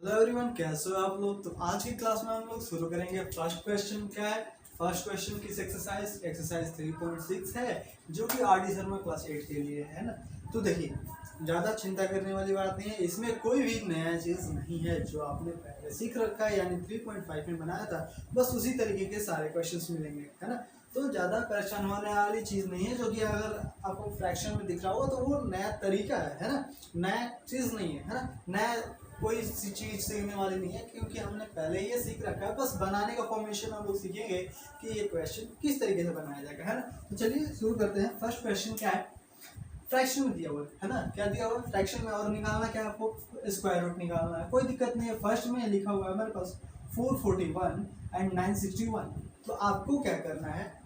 Hello everyone, कैसे हो आप लोग। तो आज की क्लास में हम लोग शुरू करेंगे। फर्स्ट क्वेश्चन क्या है। फर्स्ट क्वेश्चन किस एक्सरसाइज 3.6 है, जो कि आरडी शर्मा क्लास 8 के लिए है ना। तो देखिए, ज़्यादा चिंता करने वाली बात नहीं है, इसमें कोई भी नया चीज़ नहीं है। जो आपने पहले सीख रखा है यानी 3.5 में बनाया था, बस उसी तरीके के सारे क्वेश्चन मिलेंगे, है ना। तो ज़्यादा परेशान होने वाली चीज़ नहीं है। जो कि अगर आपको फ्रैक्शन में दिख रहा हो तो वो नया तरीका है ना, नया चीज़ नहीं है ना, नया कोई सी चीज सीखने वाली नहीं है, क्योंकि हमने पहले ही ये सीख रखा है। बस बनाने का फॉर्मेशन हम लोग सीखेंगे कि ये क्वेश्चन किस तरीके से बनाया जाएगा, है ना। तो चलिए शुरू करते हैं। फर्स्ट क्वेश्चन क्या है, फ्रैक्शन में दिया हुआ है ना। क्या दिया हुआ है फ्रैक्शन में, और निकालना क्या है आपको, स्क्वायर रूट निकालना है। कोई दिक्कत नहीं है। फर्स्ट में लिखा हुआ है हमारे पास 441 एंड 961। तो आपको क्या करना है,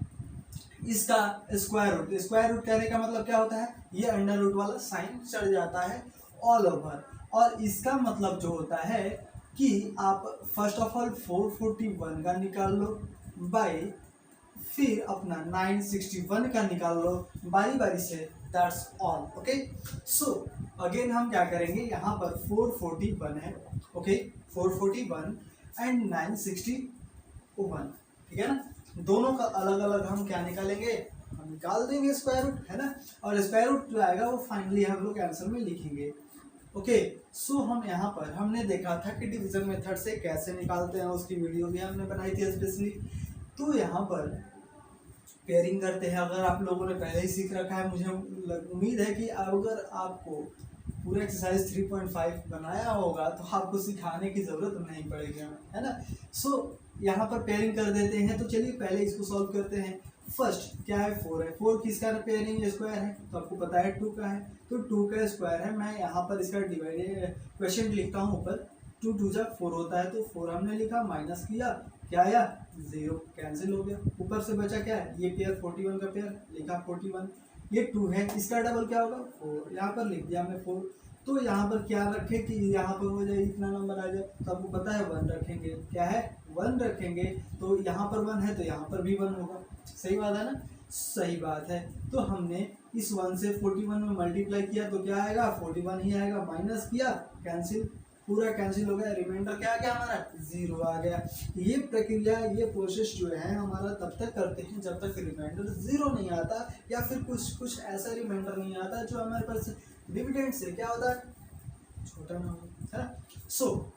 इसका स्क्वायर रूट कहने का मतलब क्या होता है, ये अंडर रूट वाला साइन चढ़ जाता है ऑल ओवर। और इसका मतलब जो होता है कि आप फर्स्ट ऑफ ऑल 441 का निकाल लो बाई, फिर अपना 961 का निकाल लो बारी बारी से। That's all. Okay, so again हम क्या करेंगे, यहाँ पर 441 है, ओके 441 एंड 961, ठीक है ना। दोनों का अलग अलग हम क्या निकालेंगे, हम निकाल देंगे स्क्वायर रूट, है ना। और स्क्वायर रूट जो आएगा वो फाइनली हम लोग आंसर में लिखेंगे। ओके, सो हम यहाँ पर हमने देखा था कि डिवीजन मेथड से कैसे निकालते हैं, उसकी वीडियो भी हमने बनाई थी स्पेशली। तो यहाँ पर पेयरिंग करते हैं। अगर आप लोगों ने पहले ही सीख रखा है, मुझे उम्मीद है कि अगर आपको पूरा एक्सरसाइज 3.5 बनाया होगा तो आपको सिखाने की ज़रूरत नहीं पड़ेगी, है ना। सो यहाँ पर पेयरिंग कर देते हैं। तो चलिए पहले इसको सॉल्व करते हैं। फर्स्ट क्या है, 4 है। 4 किसका पेयरिंग स्क्वायर है, तो आपको पता है 2 का है, तो 2 का स्क्वायर है। मैं यहाँ पर इसका डिवाइडेड क्वेश्चन लिखता हूँ ऊपर। 2 2 जा 4 होता है, तो 4 हमने लिखा, माइनस किया, क्या आया 0, कैंसिल हो गया। ऊपर से बचा क्या है, ये पेयर 41 का पेयर लिखा 41, ये 2 है, इसका डबल क्या होगा 4, यहाँ पर लिख दिया हमने 4। तो यहाँ पर क्या रखें कि यहाँ पर हो जाए इतना नंबर आ जाए, तो आपको पता है 1 रखेंगे, क्या है 1 रखेंगे। तो यहाँ पर 1 है तो यहाँ पर भी 1 होगा। सही बात है ना, सही बात है। तो हमने इस 1 से 41 में मल्टीप्लाई किया तो क्या आएगा, 41 ही आएगा। माइनस किया, कैंसिल, पूरा कैंसिल हो गया। रिमाइंडर क्या आ गया हमारा, 0 आ गया। ये प्रक्रिया, ये प्रोसेस जो है हमारा तब तक करते हैं जब तक रिमाइंडर 0 नहीं आता, या फिर कुछ ऐसा रिमाइंडर नहीं आता जो हमारे पास डिविडेंड से क्या होता है, छोटा ना हो, है ना। सो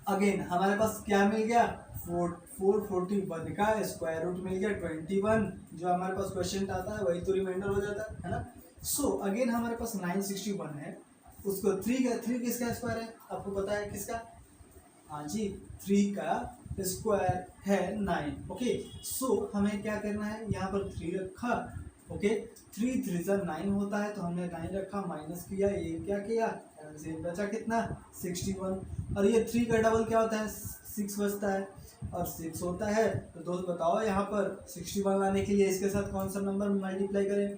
अगेन हमारे पास क्या मिल गया, 441 का स्क्वायर रूट मिल गया 21। जो हमारे पास क्वेश्चन आता है वही तो रिमाइंडर हो जाता है ना। सो अगेन हमारे पास 961 है, उसको 3 किसका स्क्वायर है, आपको पता है किसका, हाँ जी 3 का स्क्वायर है 9। ओके, सो हमें क्या करना है, यहाँ पर 3 रखा, ओके 3 3 जा 9 होता है, तो हमने 9 रखा, माइनस किया, ये क्या किया, बचा कितना 61। और ये 3 का डबल क्या होता है, 6 बचता है, और 6 होता है। तो दोस्त बताओ यहाँ पर 61 लाने के लिए इसके साथ कौन सा नंबर मल्टीप्लाई करें,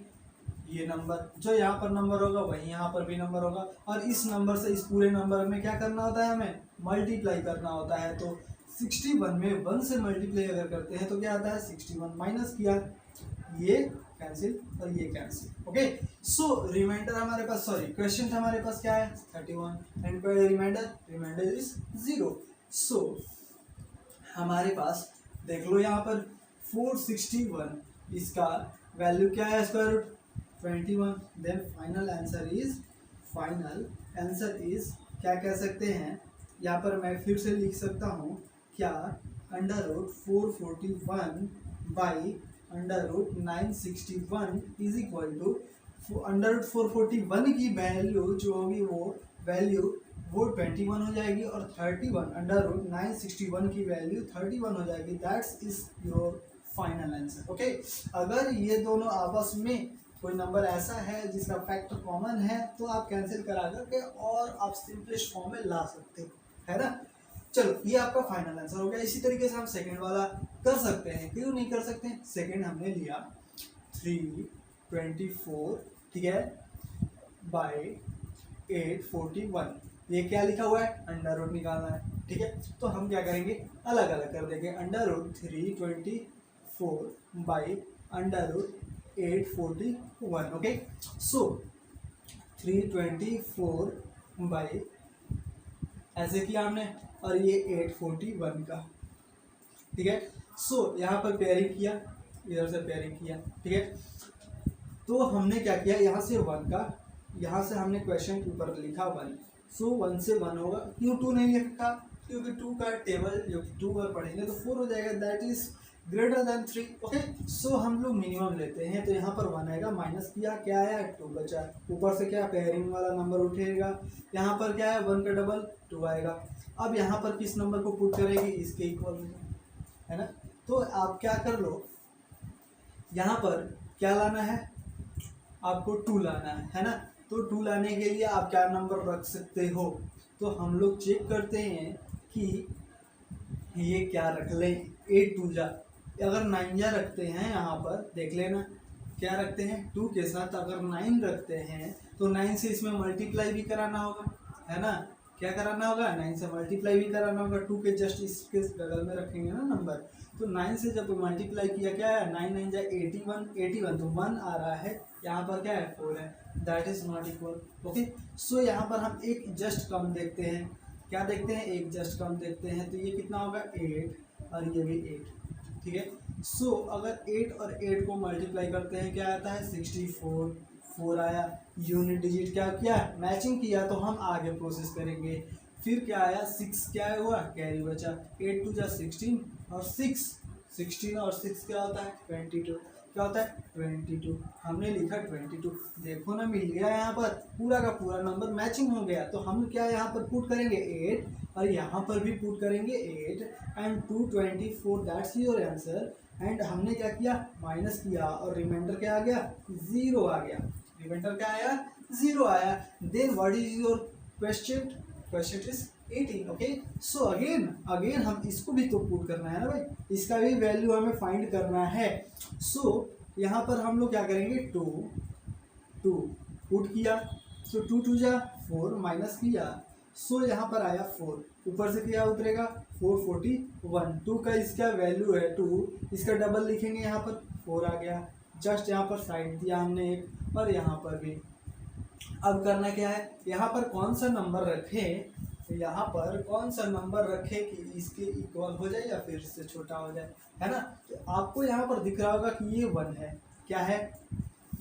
ये नंबर, जो यहाँ पर नंबर होगा वही यहाँ पर भी नंबर होगा। और इस नंबर से इस पूरे नंबर में क्या करना होता है, हमें मल्टीप्लाई करना होता है। तो 61 में 1 से मल्टीप्लाई अगर करते हैं तो क्या आता है 61, माइनस किया, ये कैंसिल और ये कैंसिल। ओके, सो रिमाइंडर हमारे पास, सॉरी क्वेश्चन हमारे पास क्या है 31 एंड रिमाइंडर इज 0। सो हमारे पास देख लो यहाँ पर 461, इसका वैल्यू क्या है, square root 21। Then final answer is क्या कह सकते हैं, यहाँ पर मैं फिर से लिख सकता हूँ क्या, under root 441 by under root 961 is equal to under root 441 की वैल्यू जो होगी वो 21 हो जाएगी, और 31 अंडर रूट 961 की वैल्यू 31 हो जाएगी। That's is your final answer. Okay, अगर ये दोनों आपस में कोई नंबर ऐसा है जिसका फैक्टर कॉमन है तो आप कैंसिल करा करके और आप सिंपलेस्ट फॉर्म में ला सकते हो, है ना। चलो ये आपका फाइनल आंसर हो गया। इसी तरीके से हम सेकंड वाला कर सकते हैं, क्यों नहीं कर सकते। सेकंड हमने लिया 324, ठीक है, बाई 841। ये क्या लिखा हुआ है, अंडर रूट निकालना है, ठीक है। तो हम क्या करेंगे, अलग अलग कर देंगे। Under root 324 by under root 841। Okay, so 324 by ऐसे किया हमने, और ये 841 का, ठीक है। सो यहाँ पर पेयरिंग किया, इधर से पेयरिंग किया, ठीक है। तो हमने क्या किया, यहाँ से 1 का, यहाँ से हमने क्वेश्चन के ऊपर लिखा 1, सो 1 से 1 होगा। क्यों 2 नहीं लिखा, क्योंकि 2 का टेबल जो 2 पर पढ़ेंगे तो 4 हो जाएगा, that is greater than 3, okay. So हम लोग मिनिमम लेते हैं, तो यहाँ पर 1 आएगा, माइनस किया, क्या आया 2 बचा, ऊपर से क्या पेयरिंग वाला नंबर उठेगा, यहाँ पर क्या है 1 का डबल 2 आएगा। अब यहाँ पर किस नंबर को पुट करेंगे, इसके इक्वल, है ना। तो आप क्या कर लो, यहाँ पर क्या लाना है आपको, 2 लाना है ना। तो 2 लाने के लिए आप क्या नंबर रख सकते हो, तो हम लोग चेक करते हैं कि ये क्या रख लें, 8 2 जा, अगर 9 जा रखते हैं, यहाँ पर देख लेना क्या रखते हैं 2 के साथ, अगर 9 रखते हैं तो 9 से इसमें मल्टीप्लाई भी कराना होगा, है ना। क्या कराना होगा, 9 से मल्टीप्लाई भी कराना होगा, 2 के जस्ट इसके बगल में रखेंगे ना नंबर। तो 9 से जब मल्टीप्लाई किया, क्या है 9 9 जा 81, 81 तो 1 आ रहा है, यहाँ पर क्या है 4 है, that is not equal, okay. So यहाँ पर हम एक जस्ट कम देखते हैं, क्या देखते हैं, एक जस्ट कम देखते हैं, तो ये कितना होगा 8 और ये भी 8, ठीक है। सो अगर 8 और 8 को मल्टीप्लाई करते हैं क्या आता है 64, 4 आया, यूनिट डिजिट क्या किया, मैचिंग किया, तो हम आगे प्रोसेस करेंगे। फिर क्या आया 6, क्या हुआ कैरी बचा, 8 2 जा 16 और 6, 16 और 6 क्या होता है 22, क्या होता है 22, हमने लिखा 22, देखो ना मिल गया, यहाँ पर पूरा का पूरा नंबर मैचिंग हो गया। तो हम क्या यहाँ पर पुट करेंगे 8 और यहाँ पर भी पुट करेंगे 8 and 224, that's your answer. And हमने क्या किया, माइनस किया और रिमाइंडर क्या आ गया 0 आ गया, रिमाइंडर क्या आया 0 आया। Then what is your question, question is 18, okay. So again हम इसको भी तो पुट करना है ना भाई, इसका भी वैल्यू हमें फाइंड करना है। सो यहाँ पर हम लोग क्या करेंगे 2 पुट किया, सो 2 2 जा 4 माइनस किया, सो यहाँ पर आया 4, ऊपर से क्या उतरेगा 441, 2 का इसका वैल्यू है 2, इसका डबल लिखेंगे, यहाँ पर 4 आ गया, जस्ट यहाँ पर साइड दिया हमने एक, और यहाँ पर भी। अब करना क्या है, यहाँ पर कौन सा नंबर रखें, यहाँ पर कौन सा नंबर रखें कि इसके इक्वल हो जाए या फिर इससे छोटा हो जाए, है ना। तो आपको यहाँ पर दिख रहा होगा कि ये 1 है, क्या है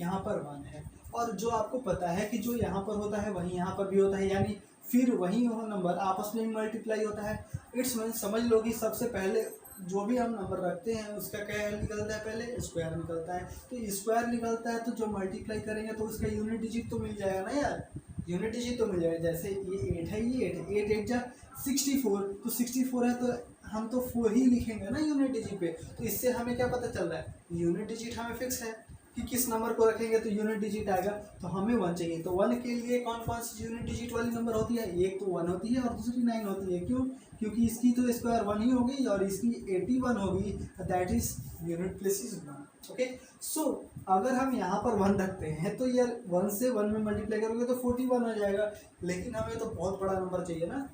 यहाँ पर 1 है, और जो आपको पता है कि जो यहाँ पर होता है वही यहाँ पर भी होता है, यानी फिर वही वो नंबर आपस में मल्टीप्लाई होता है। इट्स मीन समझ लो कि सबसे पहले जो भी हम नंबर रखते हैं उसका क्या निकलता है, पहले स्क्वायर निकलता है, तो स्क्वायर निकलता है तो जो मल्टीप्लाई करेंगे तो उसका यूनिट डिजिट तो मिल जाएगा ना यार, यूनिट डिजिट तो मिल जाएगा। जैसे ये 8 है, ये 8 8 जा 64, तो 64 है तो हम तो 4 ही लिखेंगे ना यूनिट डिजिट पे। तो इससे हमें क्या पता चल रहा है, यूनिट डिजिट हमें फिक्स है कि किस नंबर को रखेंगे तो यूनिट डिजिट आएगा। तो हमें 1 चाहिए, तो 1 के लिए कौन कौन सी यूनिट डिजिट वाली नंबर होती है, एक तो 1 होती है और दूसरी 9 होती है। क्यों, क्योंकि इसकी तो स्क्वायर 1 ही होगी और इसकी 81 होगी, that is unit place is 1, okay. So अगर हम यहाँ पर 1 रखते हैं तो यार 1 से 1 में मल्टीप्लाई करोगे तो 41 हो जाएगा, लेकिन हमें तो बहुत बड़ा नंबर चाहिए ना,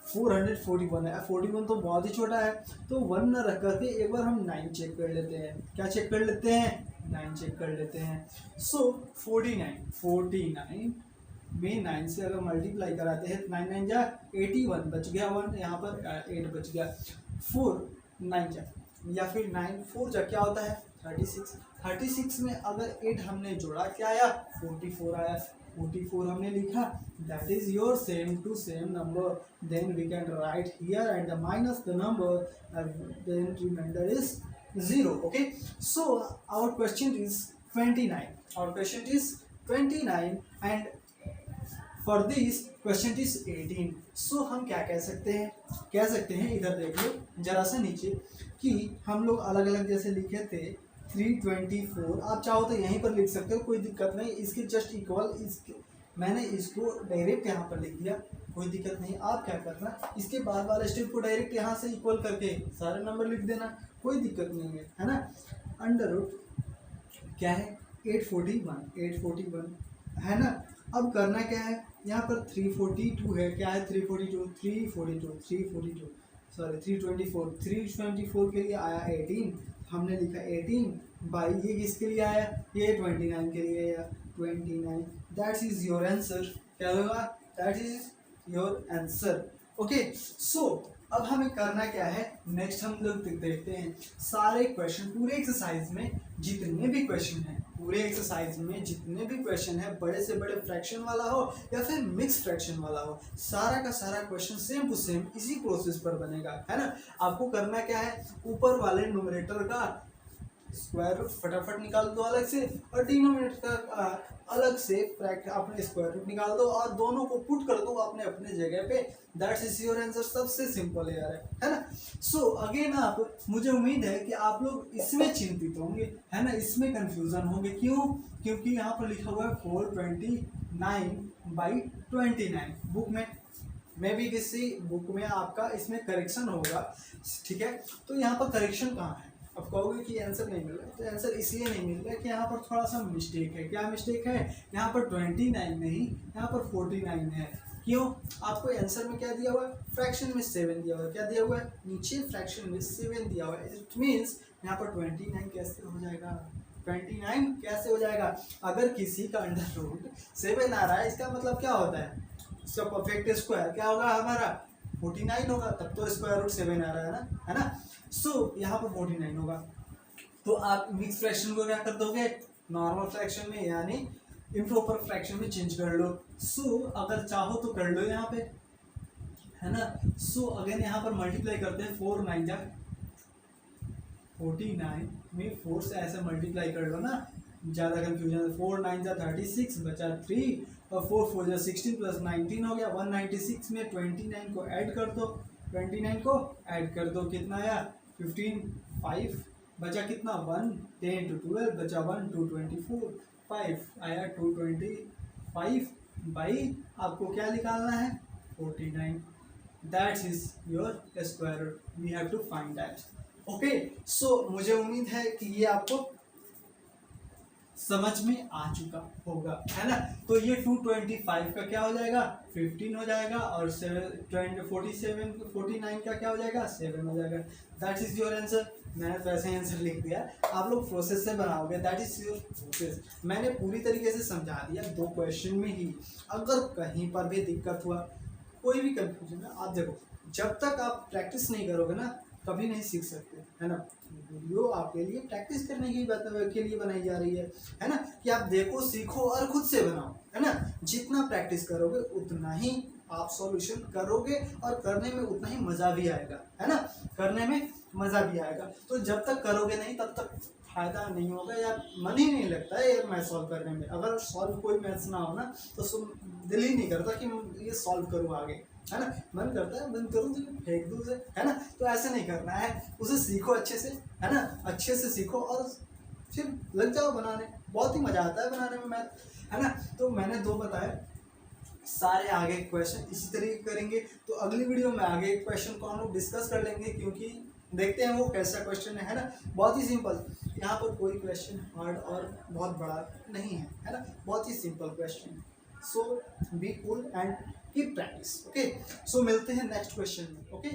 441 है, 41 तो बहुत ही छोटा है। तो 1 न रख करके एक बार हम 9 चेक कर लेते हैं, क्या चेक कर लेते हैं 9 चेक कर लेते हैं। सो 49 में 9 से अगर मल्टीप्लाई कराते हैं तो 9 9 जा 81, बच गया 1, यहाँ पर 8 बच गया, 4 9 जा या फिर 9 4 जा क्या होता है 36 में अगर 8 हमने जोड़ा क्या आया 44 आया, 44 हमने लिखा, that is your same to same number, then we can write here and minus the number, then remainder is 0, okay. So our question is 29 and for this question is 18. So हम क्या कह सकते हैं इधर देख लो जरा सा नीचे कि हम लोग अलग अलग जैसे लिखे थे 324, आप चाहो तो यहीं पर लिख सकते हो, कोई दिक्कत नहीं, इसके जस्ट इक्वल इसके मैंने इसको डायरेक्ट यहाँ पर लिख दिया, कोई दिक्कत नहीं। आप क्या करना, इसके बाद वाले स्टेप को डायरेक्ट यहाँ से इक्वल करके सारे नंबर लिख देना, कोई दिक्कत नहीं है ना। अंडर रूट क्या है 841 है ना। अब करना क्या है, यहाँ पर 342 है, क्या है 324 के लिए आया 18, हमने लिखा 18 बाई ये किसके लिए आया, ये 29 के लिए आया 29, दैट इज योर आंसर। क्या होगा, that is your answer okay so अब हमें करना क्या है, नेक्स्ट हम लोग देखते हैं सारे क्वेश्चन पूरे एक्सरसाइज में जितने भी क्वेश्चन हैं, पूरे एक्सरसाइज में जितने भी क्वेश्चन है, बड़े से बड़े फ्रैक्शन वाला हो या फिर मिक्स फ्रैक्शन वाला हो, सारा का सारा क्वेश्चन सेम टू सेम इसी प्रोसेस पर बनेगा, है ना। आपको करना क्या है, ऊपर वाले न्यूमरेटर का स्क्वायर रूट फटाफट निकाल दो अलग से, और डिनोमिनेटर का अलग से अपने स्क्वायर रूट निकाल दो और दोनों को पुट कर दो अपने अपने जगह पे। That's is your answer. सबसे सिंपल यार है ना। सो अगेन आप, मुझे उम्मीद है कि आप लोग इसमें चिंतित होंगे, है ना, इसमें कंफ्यूजन होंगे। क्यों? क्योंकि यहाँ पर लिखा हुआ है 429/29 बुक में, मे भी किसी बुक में आपका इसमें करेक्शन होगा, ठीक है। तो यहाँ पर करेक्शन कहाँ है? अब कहोगे कि आंसर नहीं मिल रहा है, तो आंसर इसलिए नहीं मिल रहा है कि यहाँ पर थोड़ा सा मिस्टेक है। क्या मिस्टेक है? यहाँ पर 29 नहीं, यहाँ पर 49 है। क्यों? आपको आंसर में क्या दिया हुआ है? फ्रैक्शन में 7 दिया हुआ है। क्या दिया हुआ है? नीचे फ्रैक्शन में 7 दिया हुआ है। इट मीन्स यहाँ पर 29 कैसे हो जाएगा? 29 कैसे हो जाएगा? अगर किसी का अंडर रूट 7 आ रहा है, इसका मतलब क्या होता है? इसका परफेक्ट स्क्वायर क्या होगा हमारा? 49 होगा, तब तो स्क्वायर रूट 7 आ रहा है ना, है ना। सो यहाँ पर 49 होगा। तो आप मिक्स फ्रैक्शन को क्या कर दोगे? नॉर्मल फ्रैक्शन में यानी इम्प्रॉपर फ्रैक्शन में चेंज कर लो। सो अगर चाहो तो कर लो यहाँ पे, है ना। सो अगेन यहाँ पर मल्टीप्लाई करते हैं। 4 9 जा 49 में 4 से ऐसे मल्टीप्लाई कर लो ना, ज़्यादा कंफ्यूजन है। 4 9 जा 36 बचा 3 और 4 4 जा 16 प्लस 19 हो गया 196 में 29 को ऐड कर दो, 29 को ऐड कर दो, कितना आया? 15 5 बचा कितना? 1 10 to 12 बचा 1 224 5 आया 225 बाई आपको क्या निकालना है? 49। That is your square root. We have to find that. Okay so मुझे उम्मीद है कि ये आपको समझ में आ चुका होगा, है ना। तो ये 225 का क्या हो जाएगा? 15 हो जाएगा, और 49 का क्या हो जाएगा? 7 हो जाएगा। That is your answer. मैंने तो ऐसे आंसर लिख दिया, आप लोग प्रोसेस से बनाओगे। That is your process. मैंने पूरी तरीके से समझा दिया 2 क्वेश्चन में ही। अगर कहीं पर भी दिक्कत हुआ, कोई भी कंफ्यूजन है, आप देखो, जब तक आप प्रैक्टिस नहीं करोगे ना, कभी नहीं सीख सकते, है ना। वीडियो आपके लिए प्रैक्टिस करने की के लिए बनाई जा रही है ना, कि आप देखो, सीखो और खुद से बनाओ, है ना। जितना प्रैक्टिस करोगे उतना ही आप सॉल्यूशन करोगे, और करने में उतना ही मज़ा भी आएगा, है ना। करने में मज़ा भी आएगा। तो जब तक करोगे नहीं तब तक फायदा नहीं होगा, या मन ही नहीं लगता है ये मैथ सॉल्व करने में। अगर सॉल्व कोई मैथ्स ना हो ना, तो दिल ही नहीं करता कि ये सॉल्व करूँ आगे, है ना। मन करता है बंद करूँ तो फेंक दूँ उसे, है ना। तो ऐसा नहीं करना है, उसे सीखो अच्छे से, है ना। अच्छे से सीखो और फिर लग जाओ बनाने। बहुत ही मज़ा आता है बनाने में मैथ, है ना। तो मैंने 2 बताए, सारे आगे क्वेश्चन इसी तरीके करेंगे। तो अगली वीडियो में आगे क्वेश्चन को हम लोग डिस्कस कर लेंगे, क्योंकि देखते हैं वो कैसा क्वेश्चन है ना। बहुत ही सिंपल, यहाँ पर कोई क्वेश्चन हार्ड और बहुत बड़ा नहीं है ना। बहुत ही simple question. So be cool and keep practice. Okay so मिलते हैं नेक्स्ट क्वेश्चन में। ओके